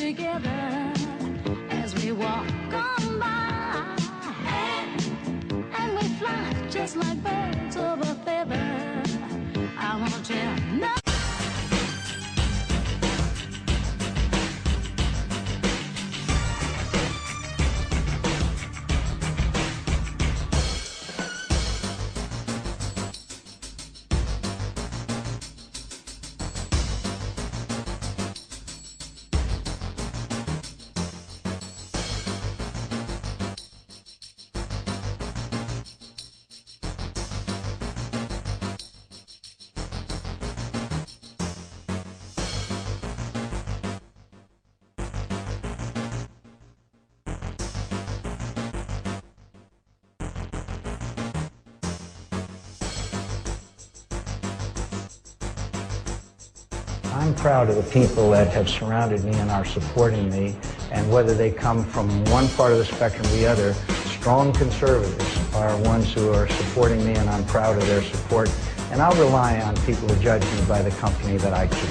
together as we walk on by, and we fly just like birds of a feather. I want to tell no. I'm proud of the people that have surrounded me and are supporting me, and whether they come from one part of the spectrum or the other, strong conservatives are ones who are supporting me, and I'm proud of their support. And I'll rely on people to judge me by the company that I keep.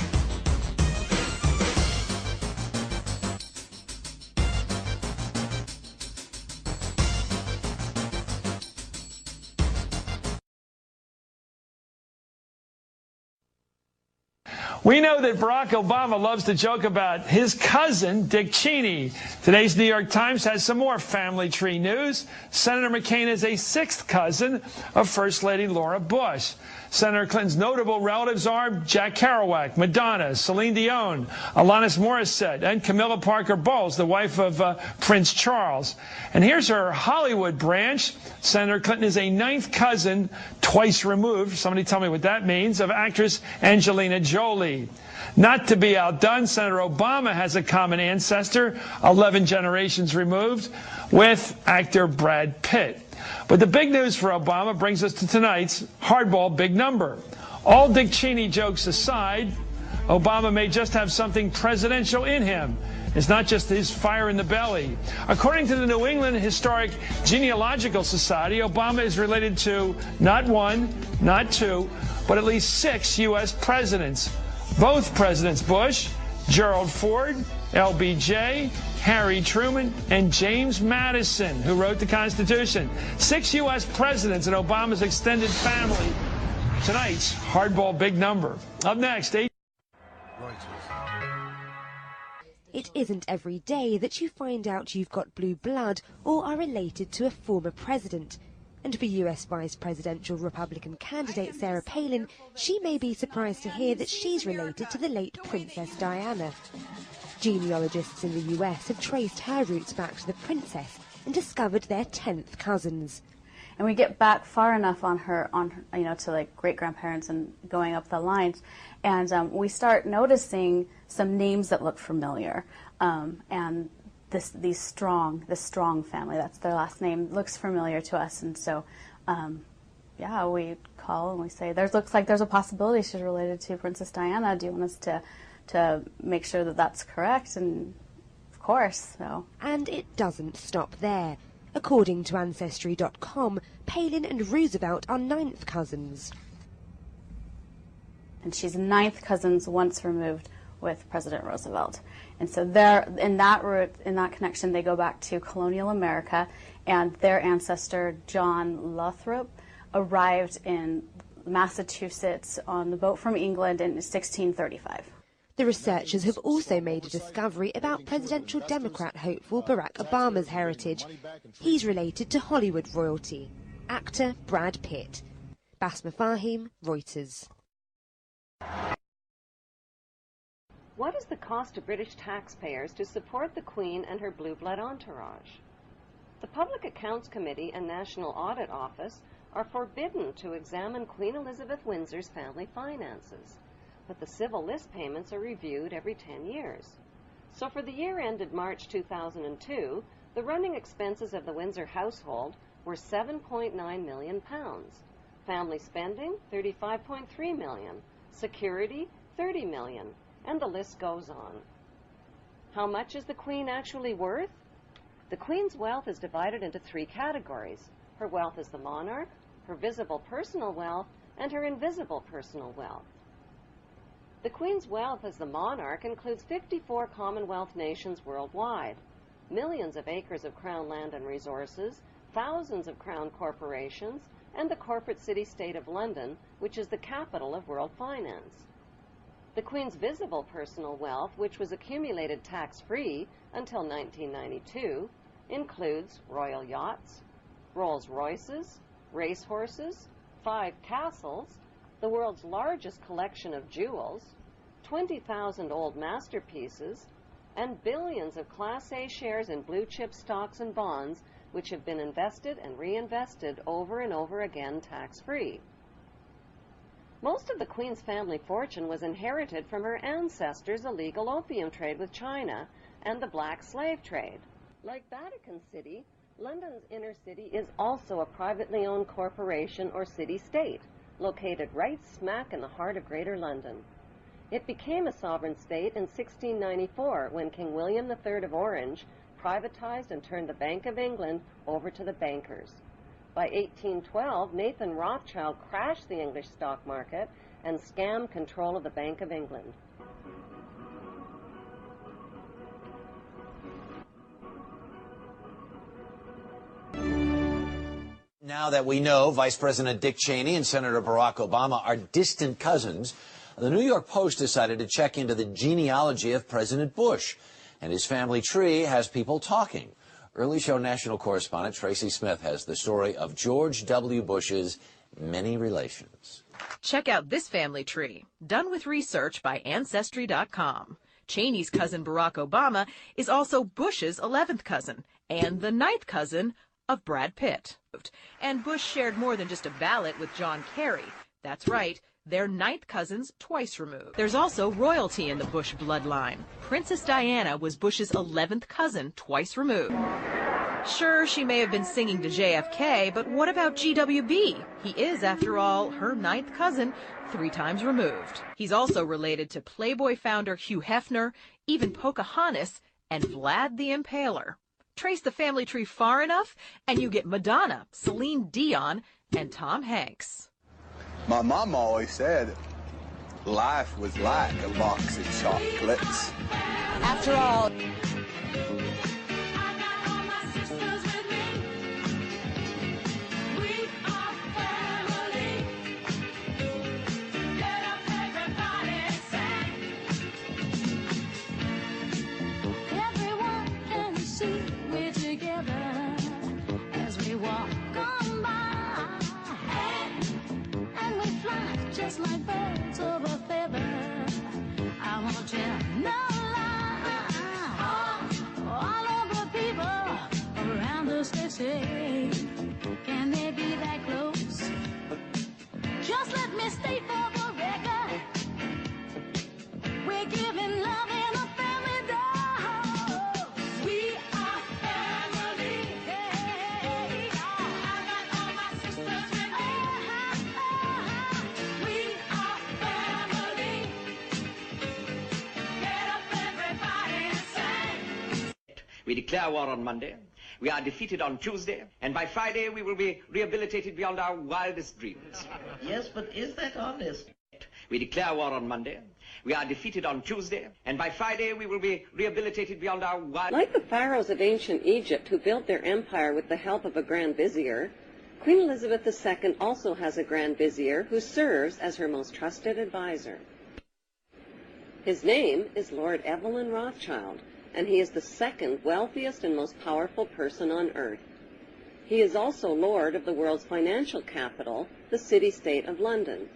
We know that Barack Obama loves to joke about his cousin, Dick Cheney. Today's New York Times has some more family tree news. Senator McCain is a sixth cousin of First Lady Laura Bush. Senator Clinton's notable relatives are Jack Kerouac, Madonna, Celine Dion, Alanis Morissette, and Camilla Parker Bowles, the wife of Prince Charles. And here's her Hollywood branch. Senator Clinton is a ninth cousin, twice removed, somebody tell me what that means, of actress Angelina Jolie. Not to be outdone, Senator Obama has a common ancestor, 11 generations removed, with actor Brad Pitt. But the big news for Obama brings us to tonight's hardball big number. All Dick Cheney jokes aside, Obama may just have something presidential in him. It's not just his fire in the belly. According to the New England Historic Genealogical Society, Obama is related to not one, not two, but at least 6 U.S. presidents. Both Presidents Bush, Gerald Ford, LBJ, Harry Truman, and James Madison, who wrote the Constitution. 6 U.S. presidents in Obama's extended family. Tonight's hardball big number. Up next, It isn't every day that you find out you've got blue blood or are related to a former president. And for US Vice Presidential Republican candidate Sarah Palin, she may be surprised to hear that she's related to the late Princess Diana. Genealogists in the US have traced her roots back to the princess and discovered they're 10th cousins. And we get back far enough on her, to like great-grandparents and going up the lines, and we start noticing some names that look familiar. And this strong family, that's their last name, looks familiar to us, and so yeah, we call and we say, looks like there's a possibility she's related to Princess Diana. Do you want us to make sure that that's correct? And of course. So. And it doesn't stop there. According to Ancestry.com, Palin and Roosevelt are 9th cousins. And she's 9th cousins once removed with President Roosevelt. And so there, in that connection, they go back to colonial America, and their ancestor, John Lothrop, arrived in Massachusetts on the boat from England in 1635. The researchers have also made a discovery about presidential Democrat hopeful Barack Obama's heritage. He's related to Hollywood royalty, actor Brad Pitt. Basma Fahim, Reuters. What is the cost to British taxpayers to support the Queen and her blue blood entourage? The Public Accounts Committee and National Audit Office are forbidden to examine Queen Elizabeth Windsor's family finances, but the civil list payments are reviewed every 10 years. So for the year ended March 2002, the running expenses of the Windsor household were £7.9 million. Family spending, $35.3 million. Security, $30 million. And the list goes on. How much is the Queen actually worth? The Queen's wealth is divided into 3 categories. Her wealth as the monarch, her visible personal wealth, and her invisible personal wealth. The Queen's wealth as the monarch includes 54 Commonwealth nations worldwide, millions of acres of Crown land and resources, thousands of Crown corporations, and the corporate city-state of London, which is the capital of world finance. The Queen's visible personal wealth, which was accumulated tax-free until 1992, includes royal yachts, Rolls-Royces, racehorses, 5 castles, the world's largest collection of jewels, 20,000 old masterpieces, and billions of Class A shares in blue-chip stocks and bonds which have been invested and reinvested over and over again tax-free. Most of the Queen's family fortune was inherited from her ancestors' illegal opium trade with China and the black slave trade. Like Vatican City, London's inner city is also a privately owned corporation or city-state, located right smack in the heart of Greater London. It became a sovereign state in 1694 when King William III of Orange privatized and turned the Bank of England over to the bankers. By 1812, Nathan Rothschild crashed the English stock market and scammed control of the Bank of England. Now that we know Vice President Dick Cheney and Senator Barack Obama are distant cousins, the New York Post decided to check into the genealogy of President Bush, and his family tree has people talking. Early Show national correspondent Tracy Smith has the story of George W. Bush's many relations. Check out this family tree, done with research by Ancestry.com. Cheney's cousin Barack Obama is also Bush's 11th cousin and the 9th cousin of Brad Pitt. And Bush shared more than just a ballot with John Kerry. That's right, they're 9th cousins twice removed. There's also royalty in the Bush bloodline. Princess Diana was Bush's 11th cousin twice removed. Sure, she may have been singing to JFK, but what about GWB? He is, after all, her 9th cousin 3 times removed. He's also related to Playboy founder Hugh Hefner, even Pocahontas, and Vlad the Impaler. Trace the family tree far enough, and you get Madonna, Celine Dion, and Tom Hanks. My mom always said life was like a box of chocolates. After all, just like birds of a feather. I won't tell no lie. All of the people around us, they say, can they be that close? Just let me state for the record, we're giving love in a family dose. We are family. Hey, I got all my sisters with me. We are family. Get up, everybody, and sing. We declare war on Monday. We are defeated on Tuesday, and by Friday we will be rehabilitated beyond our wildest dreams. Yes, but is that honest? We declare war on Monday. We are defeated on Tuesday, and by Friday we will be rehabilitated beyond our wildest... Like the pharaohs of ancient Egypt who built their empire with the help of a grand vizier, Queen Elizabeth II also has a grand vizier who serves as her most trusted advisor. His name is Lord Evelyn Rothschild, and he is the second wealthiest and most powerful person on earth. He is also Lord of the world's financial capital, the city-state of London.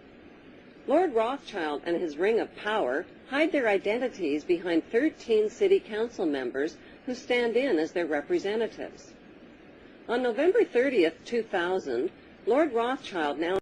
Lord Rothschild and his ring of power hide their identities behind 13 city council members who stand in as their representatives. On November 30th, 2000, Lord Rothschild now